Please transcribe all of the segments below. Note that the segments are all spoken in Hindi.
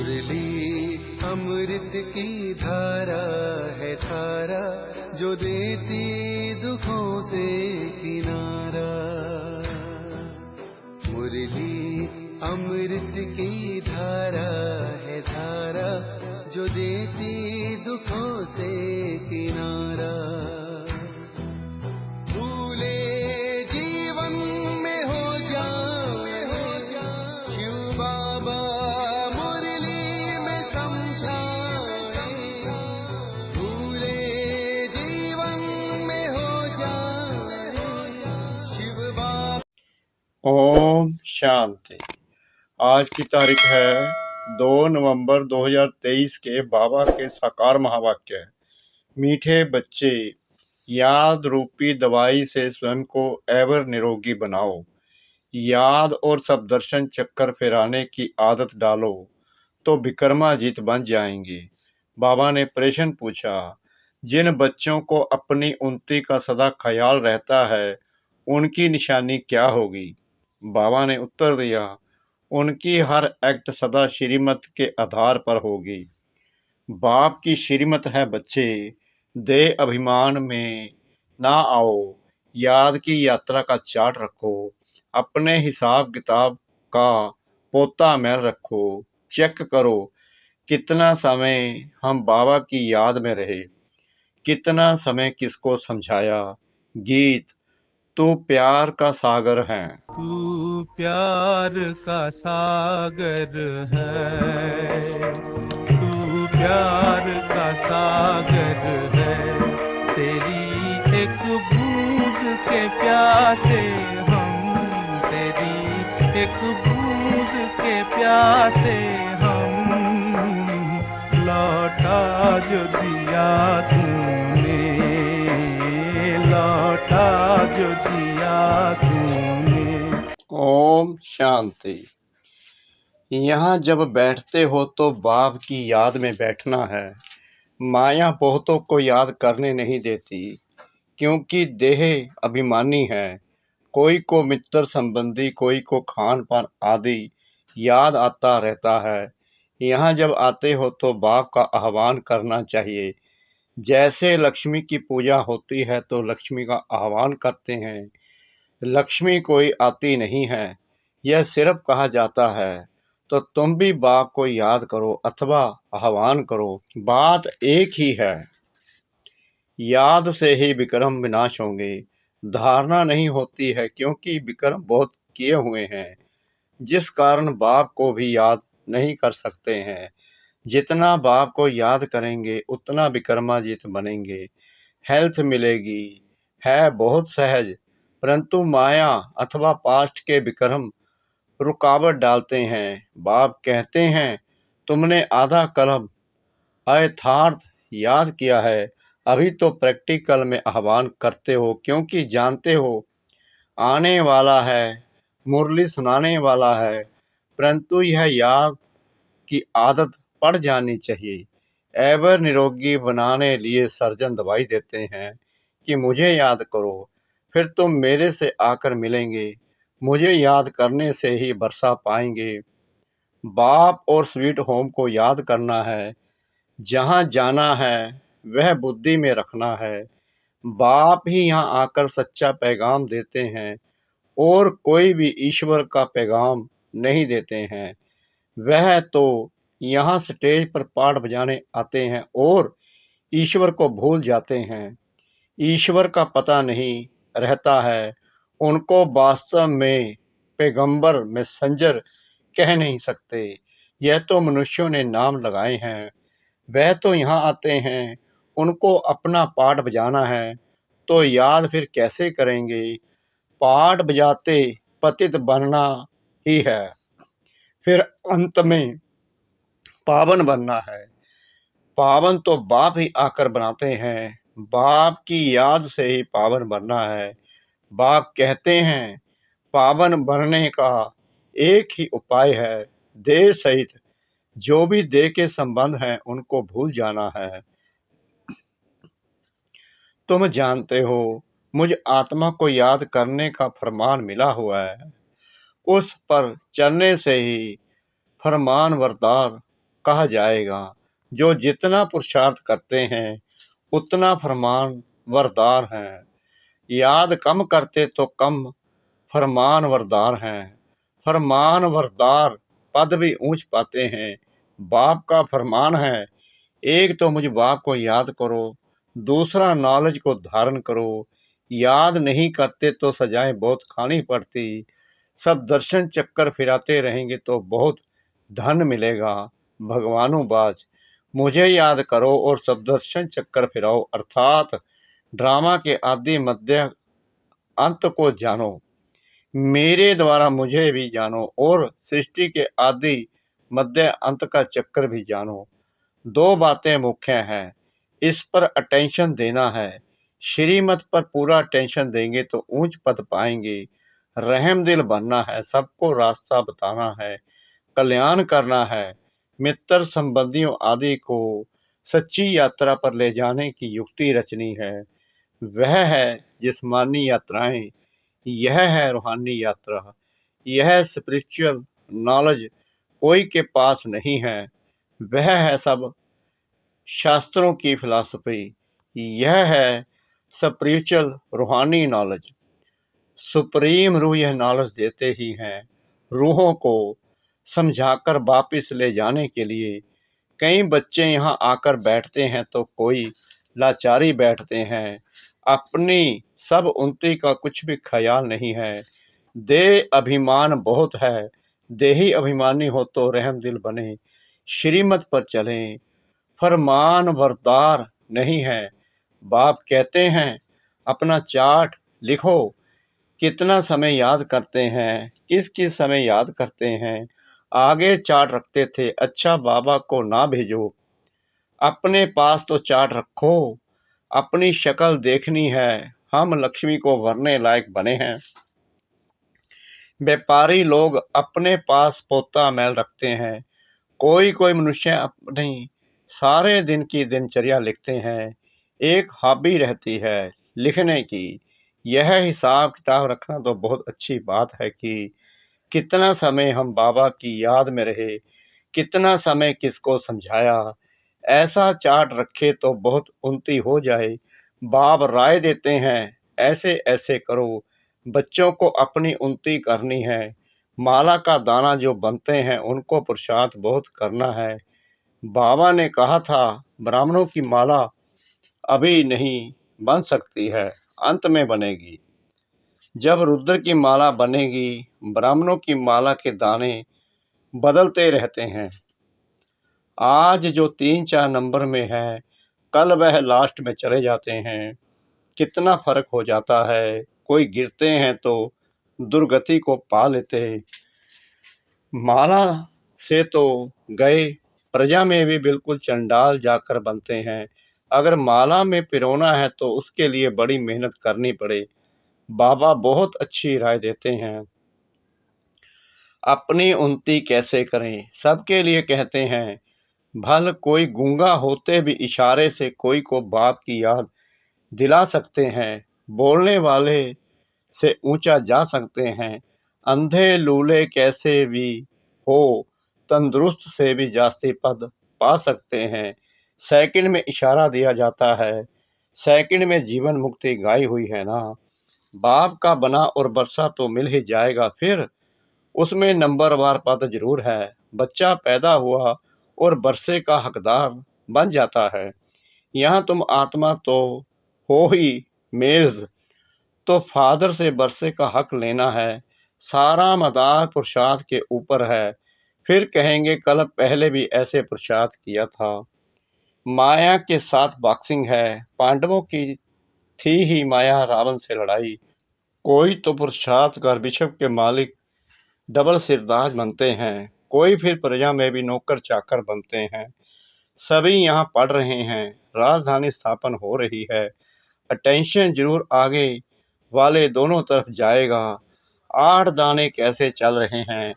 मुरली अमृत की धारा है धारा, जो देती दुखों से किनारा। मुरली अमृत की धारा है धारा, जो देती दुखों से किनारा। भूले जीवन में हो जाए शिव बाबा मुरली में समझाए। भूले जीवन में हो जाए शिव बाबा। ओम शांति। आज की तारीख है 2 नवंबर 2023 के बाबा के साकार महावाक्य। मीठे बच्चे, याद रूपी दवाई से स्वयं को एवर निरोगी बनाओ। याद और सब दर्शन चक्कर फिराने की आदत डालो तो विक्रमाजीत बन जाएंगे। बाबा ने प्रश्न पूछा, जिन बच्चों को अपनी उन्नति का सदा ख्याल रहता है उनकी निशानी क्या होगी? बाबा ने उत्तर दिया, उनकी हर एक्ट सदा श्रीमत के आधार पर होगी। बाप की श्रीमत है बच्चे, देह अभिमान में ना आओ, याद की यात्रा का चार्ट रखो, अपने हिसाब किताब का पोता मैल रखो, चेक करो कितना समय हम बाबा की याद में रहे, कितना समय किसको समझाया। गीत, तू प्यार का सागर है। तू प्यार का सागर है, तू प्यार का सागर है। तेरी एक बूंद के प्यासे हम, तेरी एक बूंद के प्यासे हम। लौटा जो दिया तूने, लौटा जो दिया तूने। ओम शांति। यहाँ जब बैठते हो तो बाप की याद में बैठना है। माया बहुतों को याद करने नहीं देती, क्योंकि देह अभिमानी है। कोई को मित्र संबंधी, कोई को खान पान आदि याद आता रहता है। यहाँ जब आते हो तो बाप का आह्वान करना चाहिए। जैसे लक्ष्मी की पूजा होती है तो लक्ष्मी का आह्वान करते हैं। लक्ष्मी कोई आती नहीं है, यह सिर्फ कहा जाता है। तो तुम भी बाप को याद करो अथवा आह्वान करो, बात एक ही है। याद से ही विक्रम विनाश होंगे। धारणा नहीं होती है क्योंकि विक्रम बहुत किए हुए हैं, जिस कारण बाप को भी याद नहीं कर सकते हैं। जितना बाप को याद करेंगे उतना विक्रमाजीत बनेंगे, हेल्थ मिलेगी। है बहुत सहज, परंतु माया अथवा पास्ट के विक्रम रुकावट डालते हैं। बाप कहते हैं, तुमने आधा कलम अयथार्थ याद किया है, अभी तो प्रैक्टिकल में आह्वान करते हो, क्योंकि जानते हो आने वाला है, मुरली सुनाने वाला है। परंतु यह याद की आदत पड़ जानी चाहिए। एवर निरोगी बनाने लिए सर्जन दवाई देते हैं कि मुझे याद करो, फिर तुम मेरे से आकर मिलेंगे। मुझे याद करने से ही वर्षा पाएंगे। बाप और स्वीट होम को याद करना है। जहाँ जाना है वह बुद्धि में रखना है। बाप ही यहाँ आकर सच्चा पैगाम देते हैं और कोई भी ईश्वर का पैगाम नहीं देते हैं। वह तो यहाँ स्टेज पर पाठ बजाने आते हैं और ईश्वर को भूल जाते हैं। ईश्वर का पता नहीं रहता है उनको। वास्तव में पैगंबर मैसेंजर कह नहीं सकते, यह तो मनुष्यों ने नाम लगाए हैं। वह तो यहाँ आते हैं, उनको अपना पाठ बजाना है, तो याद फिर कैसे करेंगे? पाठ बजाते पतित बनना ही है, फिर अंत में पावन बनना है। पावन तो बाप ही आकर बनाते हैं, बाप की याद से ही पावन बनना है। बाप कहते हैं, पावन बनने का एक ही उपाय है, देह सहित जो भी देह के संबंध हैं उनको भूल जाना है। तुम जानते हो मुझ आत्मा को याद करने का फरमान मिला हुआ है, उस पर चलने से ही फरमान बरदार कहा जाएगा। जो जितना पुरुषार्थ करते हैं उतना फरमान वरदार हैं। याद कम करते तो कम फरमान वरदार हैं। फरमान वरदार पद भी ऊंच पाते हैं। बाप का फरमान है, एक तो मुझ बाप को याद करो, दूसरा नॉलेज को धारण करो। याद नहीं करते तो सजाएं बहुत खानी पड़ती। सब दर्शन चक्कर फिराते रहेंगे तो बहुत धन मिलेगा। भगवानुबाज मुझे याद करो और सब दर्शन चक्कर फिराओ, अर्थात ड्रामा के आदि मध्य अंत को जानो। मेरे द्वारा मुझे भी जानो और सृष्टि के आदि मध्य अंत का चक्कर भी जानो। दो बातें मुख्य हैं, इस पर अटेंशन देना है। श्रीमत पर पूरा अटेंशन देंगे तो ऊंच पद पाएंगे। रहम दिल बनना है, सबको रास्ता बताना है, कल्याण करना है। मित्र संबंधियों आदि को सच्ची यात्रा पर ले जाने की युक्ति रचनी है। वह है जिस्मानी यात्राएं, यह है रूहानी यात्रा। यह स्पिरिचुअल नॉलेज कोई के पास नहीं है। वह है सब शास्त्रों की फिलॉसफी। यह है स्पिरिचुअल रूहानी नॉलेज। सुप्रीम रूह यह नॉलेज देते ही हैं। रूहों को समझाकर वापिस ले जाने के लिए कई बच्चे यहाँ आकर बैठते हैं तो कोई लाचारी बैठते हैं। अपनी सब उन्नति का कुछ भी ख्याल नहीं है। देह अभिमान बहुत है। देही अभिमानी हो तो रहम दिल बने, श्रीमत पर चलें। फरमान वरदार नहीं है। बाप कहते हैं अपना चार्ट लिखो, कितना समय याद करते हैं, किस किस समय याद करते हैं। आगे चार्ट रखते थे, अच्छा बाबा को ना भेजो, अपने पास तो चार्ट रखो। अपनी शक्ल देखनी है, हम लक्ष्मी को भरने लायक बने हैं। व्यापारी लोग अपने पास पोता मैल रखते हैं। कोई कोई मनुष्य अपनी सारे दिन की दिनचर्या लिखते हैं। एक हॉबी रहती है लिखने की। यह हिसाब किताब रखना तो बहुत अच्छी बात है कि कितना समय हम बाबा की याद में रहे, कितना समय किसको समझाया। ऐसा चार्ट रखे तो बहुत उन्नति हो जाए। बाप राय देते हैं ऐसे ऐसे करो। बच्चों को अपनी उन्नति करनी है। माला का दाना जो बनते हैं उनको पुरुषार्थ बहुत करना है। बाबा ने कहा था ब्राह्मणों की माला अभी नहीं बन सकती है, अंत में बनेगी। जब रुद्र की माला बनेगी। ब्राह्मणों की माला के दाने बदलते रहते हैं। आज जो 3-4 नंबर में है, कल वह लास्ट में चले जाते हैं। कितना फर्क हो जाता है। कोई गिरते हैं तो दुर्गति को पा लेते। माला से तो गए, प्रजा में भी बिल्कुल चंडाल जाकर बनते हैं। अगर माला में पिरोना है तो उसके लिए बड़ी मेहनत करनी पड़े। बाबा बहुत अच्छी राय देते हैं। अपनी उन्नति कैसे करें, सबके लिए कहते हैं। भल कोई गूंगा होते भी इशारे से कोई को बाप की याद दिला सकते हैं। बोलने वाले से ऊंचा जा सकते हैं। अंधे लूले कैसे भी हो, तंदुरुस्त से भी जास्ती पद पा सकते हैं। सेकंड में इशारा दिया जाता है, सेकंड में जीवन मुक्ति गाई हुई है ना। बाप का बना और बरसा तो मिल ही जाएगा, फिर उसमें नंबरवार पद जरूर है। बच्चा पैदा हुआ और बरसे का हकदार बन जाता है। यहाँ तुम आत्मा तो हो ही मेल्स, तो फादर से बरसे का हक लेना है। सारा मदार पुरुषार्थ के ऊपर है। फिर कहेंगे कल पहले भी ऐसे पुरुषार्थ किया था। माया के साथ बॉक्सिंग है। पांडवों की थी ही माया रावण से लड़ाई। कोई तो पुरुषार्थ कर बिशप के मालिक डबल सिरदाज बनते हैं, कोई फिर प्रजा में भी नौकर चाकर बनते हैं। सभी यहाँ पढ़ रहे हैं। राजधानी स्थापन हो रही है। अटेंशन जरूर आगे वाले दोनों तरफ जाएगा। 8 दाने कैसे चल रहे हैं,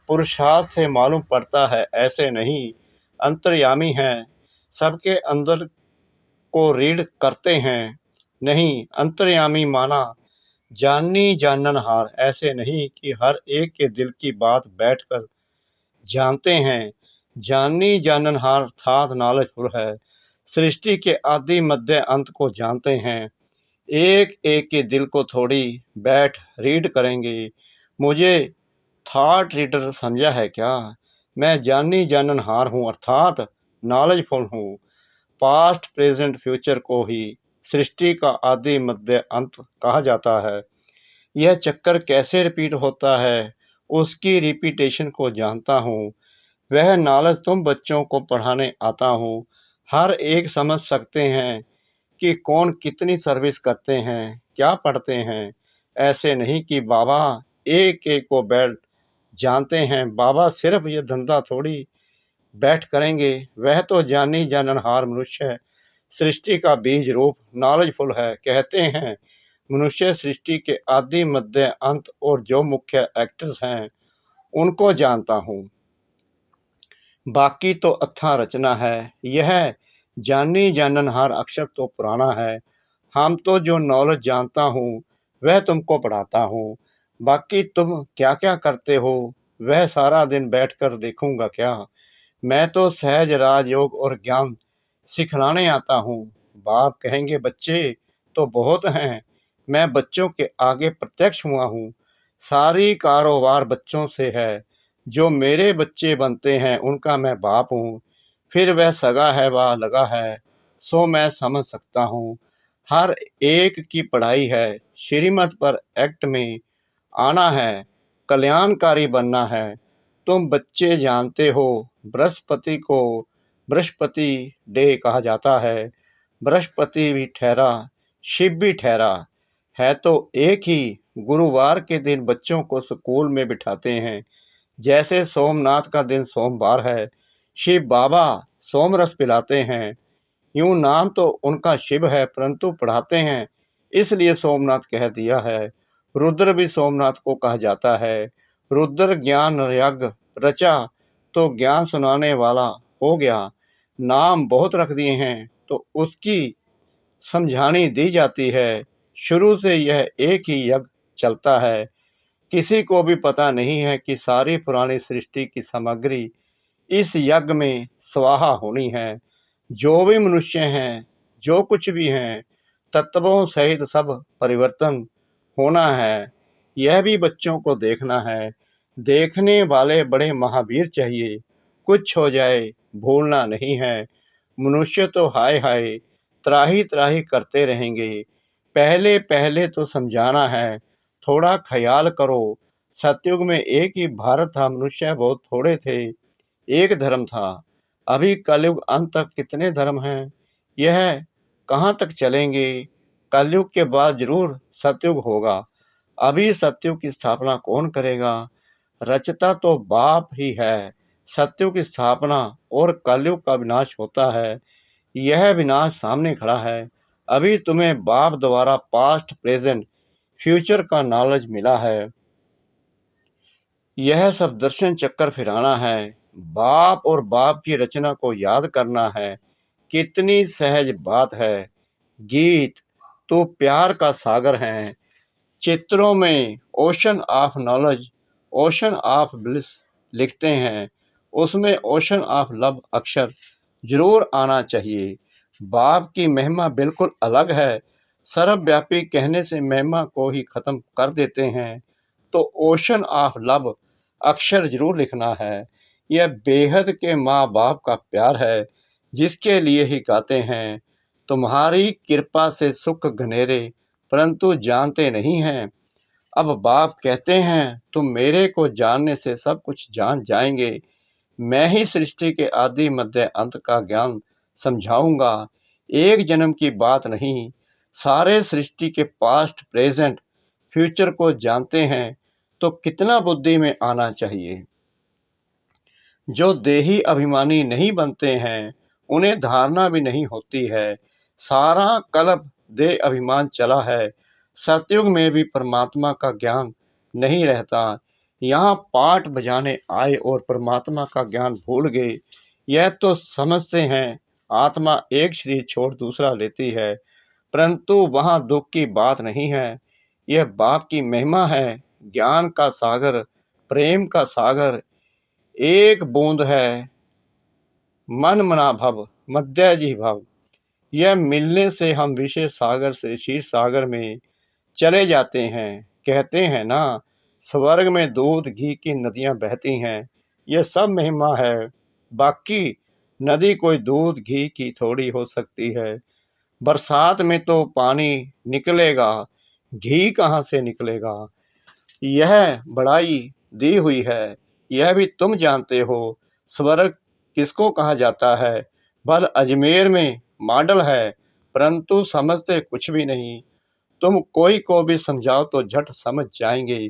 पुरुषार्थ से मालूम पड़ता है। ऐसे नहीं, अंतर्यामी हैं, सबके अंदर को रीड करते हैं। नहीं, अंतर्यामी माना जाननी जाननहार। ऐसे नहीं कि हर एक के दिल की बात बैठकर जानते हैं। जानी जाननहार अर्थात नॉलेजफुल है, सृष्टि के आदि मध्य अंत को जानते हैं। एक एक के दिल को थोड़ी बैठ रीड करेंगे। मुझे थॉट रीडर समझा है क्या? मैं जानी जाननहार हूँ अर्थात नॉलेजफुल हूँ। पास्ट प्रेजेंट फ्यूचर को ही सृष्टि का आदि मध्य अंत कहा जाता है। यह चक्कर कैसे रिपीट होता है उसकी रिपीटेशन को जानता हूँ। वह नॉलेज तुम बच्चों को पढ़ाने आता हूँ। हर एक समझ सकते हैं कि कौन कितनी सर्विस करते हैं, क्या पढ़ते हैं। ऐसे नहीं कि बाबा एक एक को बैठ जानते हैं। बाबा सिर्फ ये धंधा थोड़ी बैठ करेंगे। वह तो जानी जाननहार मनुष्य है, सृष्टि का बीज रूप नॉलेजफुल है। कहते हैं मनुष्य सृष्टि के आदि मध्य अंत और जो मुख्य एक्टर्स हैं उनको जानता हूँ। बाकी तो अच्छा रचना है। यह जानी जाननहार अक्षर तो पुराना है। हम तो जो नॉलेज जानता हूँ वह तुमको पढ़ाता हूँ। बाकी तुम क्या क्या करते हो वह सारा दिन बैठकर देखूंगा क्या। मैं तो सहज राजयोग और ज्ञान सिखलाने आता हूँ। बाप कहेंगे बच्चे तो बहुत हैं। मैं बच्चों के आगे प्रत्यक्ष हुआ हूँ। सारी कारोबार बच्चों से है। जो मेरे बच्चे बनते हैं उनका मैं बाप हूँ। फिर वह सगा है व लगा है सो मैं समझ सकता हूँ। हर एक की पढ़ाई है। श्रीमत पर एक्ट में आना है, कल्याणकारी बनना है। तुम बच्चे जानते हो बृहस्पति को बृहस्पति डे कहा जाता है। बृहस्पति भी ठहरा, शिव भी ठहरा, है तो एक ही। गुरुवार के दिन बच्चों को स्कूल में बिठाते हैं। जैसे सोमनाथ का दिन सोमवार है, शिव बाबा सोमरस पिलाते हैं। यूं नाम तो उनका शिव है परंतु पढ़ाते हैं इसलिए सोमनाथ कह दिया है। रुद्र भी सोमनाथ को कहा जाता है। रुद्र ज्ञान यज्ञ रचा तो ज्ञान सुनाने वाला हो गया। नाम बहुत रख दिए हैं तो उसकी समझानी दी जाती है। शुरू से यह एक ही यज्ञ चलता है। किसी को भी पता नहीं है कि सारी पुरानी सृष्टि की सामग्री इस यज्ञ में स्वाहा होनी है। जो भी मनुष्य हैं, जो कुछ भी हैं, तत्वों सहित सब परिवर्तन होना है। यह भी बच्चों को देखना है। देखने वाले बड़े महावीर चाहिए। कुछ हो जाए भूलना नहीं है। मनुष्य तो हाय हाय त्राही त्राही करते रहेंगे। पहले पहले तो समझाना है, थोड़ा ख्याल करो। सतयुग में एक ही भारत था, मनुष्य बहुत थोड़े थे, एक धर्म था। अभी कलयुग अंत तक कितने धर्म हैं, यह कहाँ तक चलेंगे। कलयुग के बाद जरूर सतयुग होगा। अभी सतयुग की स्थापना कौन करेगा? रचता तो बाप ही है। सतयुग की स्थापना और कलयुग का विनाश होता है। यह विनाश सामने खड़ा है। अभी तुम्हें बाप द्वारा पास्ट प्रेजेंट फ्यूचर का नॉलेज मिला है। यह सब दर्शन चक्कर फिराना है। बाप और बाप की रचना को याद करना है। कितनी सहज बात है। गीत तो प्यार का सागर है। चित्रों में ocean of knowledge, ocean of bliss लिखते हैं। उसमें ओशन ऑफ लव अक्षर जरूर आना चाहिए। बाप की महिमा बिल्कुल अलग है। सर्वव्यापी कहने से महिमा को ही खत्म कर देते हैं। तो ओशन ऑफ लव अक्षर जरूर लिखना है। यह बेहद के माँ बाप का प्यार है जिसके लिए ही गाते हैं। तुम्हारी कृपा से सुख घनेरे परंतु जानते नहीं हैं। अब बाप कहते हैं तुम मेरे को जानने से सब कुछ जान जाएंगे। मैं ही सृष्टि के आदि मध्य अंत का ज्ञान समझाऊंगा। एक जन्म की बात नहीं, सारे सृष्टि के पास्ट प्रेजेंट फ्यूचर को जानते हैं तो कितना बुद्धि में आना चाहिए। जो देही अभिमानी नहीं बनते हैं उन्हें धारणा भी नहीं होती है। सारा कल्प देह अभिमान चला है। सतयुग में भी परमात्मा का ज्ञान नहीं रहता। यहाँ पाठ बजाने आए और परमात्मा का ज्ञान भूल गए। यह तो समझते हैं आत्मा एक शरीर छोड़ दूसरा लेती है, परंतु वहाँ दुख की बात नहीं है। यह बाप की महिमा है। ज्ञान का सागर, प्रेम का सागर एक बूंद है। मन मना भव मध्यजी भव। यह मिलने से हम विषय सागर से क्षीर सागर में चले जाते हैं। कहते हैं ना, स्वर्ग में दूध घी की नदियां बहती हैं। यह सब महिमा है। बाकी नदी कोई दूध घी की थोड़ी हो सकती है। बरसात में तो पानी निकलेगा, घी कहाँ से निकलेगा। यह बड़ाई दी हुई है, यह भी तुम जानते हो। स्वर्ग किसको कहा जाता है। भल अजमेर में मॉडल है, परंतु समझते कुछ भी नहीं। तुम कोई को भी समझाओ तो झट समझ जाएंगे।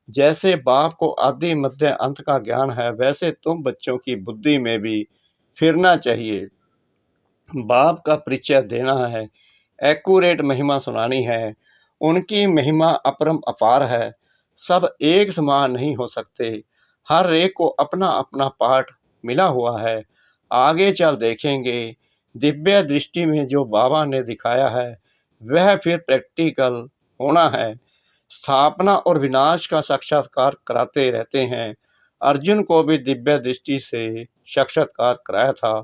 जैसे बाप को आदि मध्य अंत का ज्ञान है, वैसे तुम बच्चों की बुद्धि में भी फिरना चाहिए। बाप का परिचय देना है, एक्यूरेट महिमा सुनानी है। उनकी महिमा अपरम अपार है। सब एक समान नहीं हो सकते। हर एक को अपना अपना पाठ मिला हुआ है। आगे चल देखेंगे। दिव्य दृष्टि में जो बाबा ने दिखाया है वह फिर प्रैक्टिकल होना है। स्थापना और विनाश का साक्षात्कार कराते रहते हैं। अर्जुन को भी दिव्य दृष्टि से साक्षात्कार कराया था,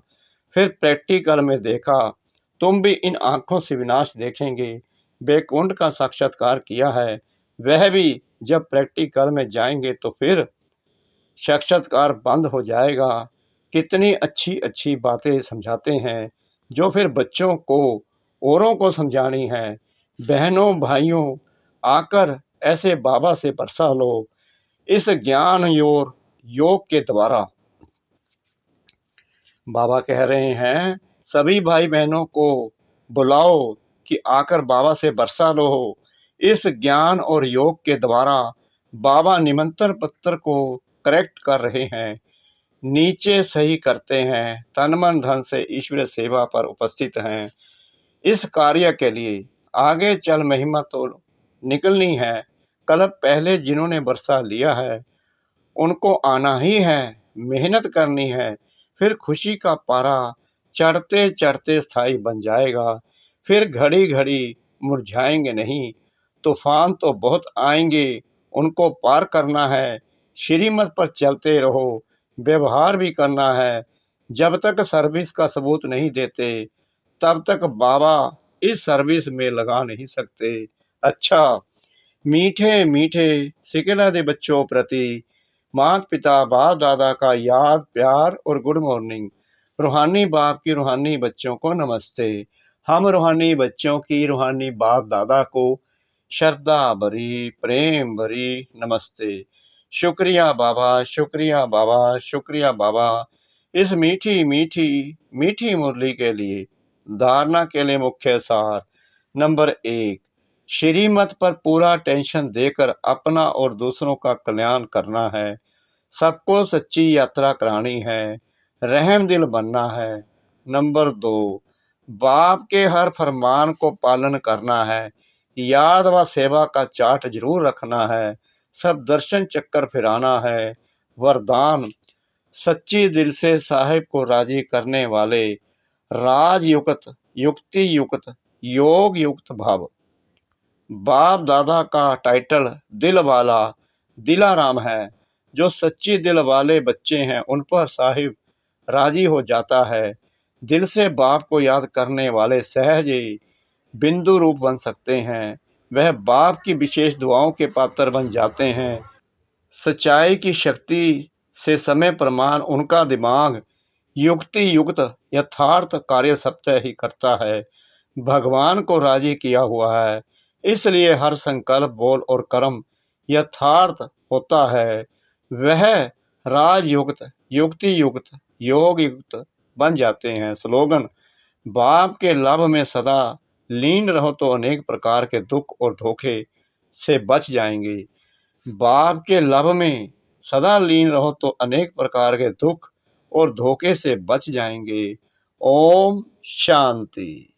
फिर प्रैक्टिकल में देखा। तुम भी इन आंखों से विनाश देखेंगे। बैकुंठ का साक्षात्कार किया है, वह भी जब प्रैक्टिकल में जाएंगे तो फिर साक्षात्कार बंद हो जाएगा। कितनी अच्छी अच्छी बातें समझाते हैं जो फिर बच्चों को औरों को समझानी है। बहनों भाइयों, आकर ऐसे बाबा से बरसा लो इस ज्ञान और योग के द्वारा। बाबा कह रहे हैं, सभी भाई बहनों को बुलाओ कि आकर बाबा से बरसा लो इस ज्ञान और योग के द्वारा। बाबा निमंत्रण पत्र को करेक्ट कर रहे हैं, नीचे सही करते हैं, तन मन धन से ईश्वर सेवा पर उपस्थित हैं। इस कार्य के लिए आगे चल महिमा तो निकलनी है। कल पहले जिन्होंने बरसा लिया है उनको आना ही है, मेहनत करनी है। फिर खुशी का पारा चढ़ते चढ़ते स्थायी बन जाएगा। फिर घड़ी घड़ी मुरझाएंगे नहीं। तूफान तो बहुत आएंगे, उनको पार करना है। श्रीमत पर चलते रहो, व्यवहार भी करना है। जब तक सर्विस का सबूत नहीं देते तब तक बाबा इस सर्विस में लगा नहीं सकते। अच्छा, मीठे मीठे सिकला दे बच्चों प्रति माता पिता बाप दादा का याद प्यार और गुड मॉर्निंग। रूहानी बाप की रूहानी बच्चों को नमस्ते। हम रूहानी बच्चों की रूहानी बाप दादा को श्रद्धा भरी प्रेम भरी नमस्ते। शुक्रिया बाबा, शुक्रिया बाबा, शुक्रिया बाबा इस मीठी मीठी मीठी मुरली के लिए। धारणा के लिए मुख्य सार। नंबर 1, श्रीमत पर पूरा टेंशन देकर अपना और दूसरों का कल्याण करना है। सबको सच्ची यात्रा करानी है, रहम दिल बनना है। नंबर 2, बाप के हर फरमान को पालन करना है। याद व सेवा का चार्ट जरूर रखना है। सब दर्शन चक्कर फिराना है। वरदान, सच्ची दिल से साहिब को राजी करने वाले राजयुक्त युक्ति युक्त योग युक्त भाव। बाप दादा का टाइटल दिल वाला दिलाराम है। जो सच्ची दिल वाले बच्चे हैं उन पर साहिब राजी हो जाता है। दिल से बाप को याद करने वाले सहज ही बिंदु रूप बन सकते हैं। वह बाप की विशेष दुआओं के पात्र बन जाते हैं। सच्चाई की शक्ति से समय प्रमाण उनका दिमाग युक्ति युक्त यथार्थ कार्य सत्य ही करता है। भगवान को राजी किया हुआ है, इसलिए हर संकल्प बोल और कर्म यथार्थ होता है। वह राजयुक्त युक्ति युक्त योग युक्त बन जाते हैं। स्लोगन, बाप के लाभ में सदा लीन रहो तो अनेक प्रकार के दुख और धोखे से बच जाएंगे। बाप के लाभ में सदा लीन रहो तो अनेक प्रकार के दुख और धोखे से बच जाएंगे। ओम शांति।